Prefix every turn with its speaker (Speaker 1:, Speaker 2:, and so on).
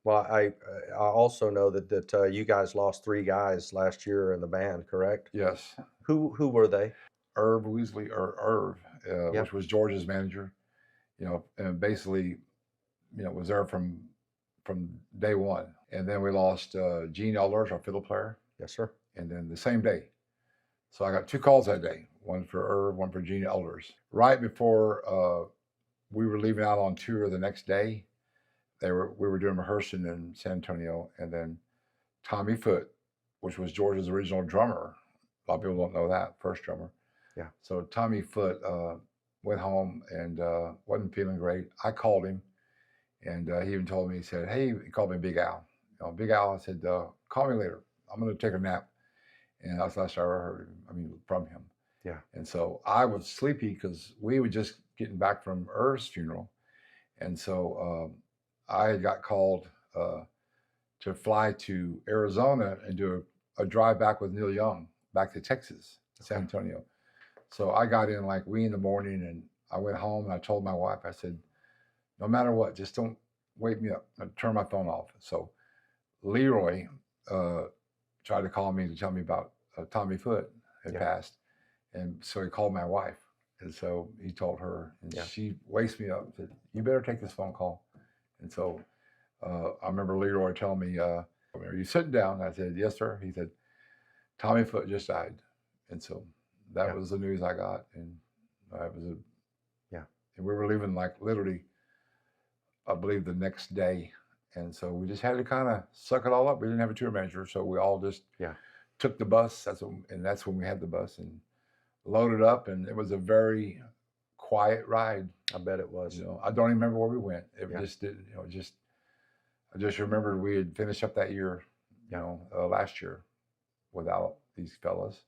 Speaker 1: Well, I also know that you guys lost 3 guys last year in the band, correct?
Speaker 2: Yes,
Speaker 1: Who were they?
Speaker 2: Erv Woolsey or Erv, which
Speaker 1: Yep.
Speaker 2: was George's manager. And basically, was there from day one. And then we lost Gene Elders, our fiddle player,
Speaker 1: Yes, sir.
Speaker 2: and then the same day. So I got 2 calls that day, one for Erv, one for Gene Elders. Right before we were leaving out on tour the next day, we were doing rehearsing in San Antonio, and then Tommy Foote, which was George's original drummer. A lot of people don't know that, first drummer.
Speaker 1: Yeah.
Speaker 2: So Tommy Foote went home and wasn't feeling great. I called him, and he even told me, he said, "Hey," he called me Big Al. Big Al, I said, "Call me later. I'm going to take a nap." And that's the last I ever heard, from him.
Speaker 1: Yeah.
Speaker 2: And so I was sleepy because we were just getting back from Erv's funeral. And so I got called to fly to Arizona and do a drive back with Neil Young back to Texas, San
Speaker 1: Okay.
Speaker 2: Antonio. So I got in like wee in the morning, and I went home and I told my wife, I said, no matter what, just don't wake me up. I turn my phone off. So Leroy uh, tried to call me to tell me about Tommy Foote had
Speaker 1: Yeah.
Speaker 2: passed. And so he called my wife. And so he told her, and
Speaker 1: Yeah.
Speaker 2: she wakes me up, said, "You better take this phone call." And so I remember Leroy telling me, "Are you sitting down?" I said, "Yes, sir." He said, "Tommy Foote just died." And so that
Speaker 1: Yeah.
Speaker 2: was the news I got. And that was
Speaker 1: Yeah.
Speaker 2: and we were leaving like literally, I believe, the next day. And so we just had to kind of suck it all up. We didn't have a tour manager, so we all just
Speaker 1: Yeah.
Speaker 2: took the bus. That's when we had the bus and loaded up, and it was a very quiet ride.
Speaker 1: I bet it was.
Speaker 2: I don't even remember where we went. It
Speaker 1: Yeah.
Speaker 2: just did, just I just remembered we had finished up that year,
Speaker 1: Yeah.
Speaker 2: last year without these fellas.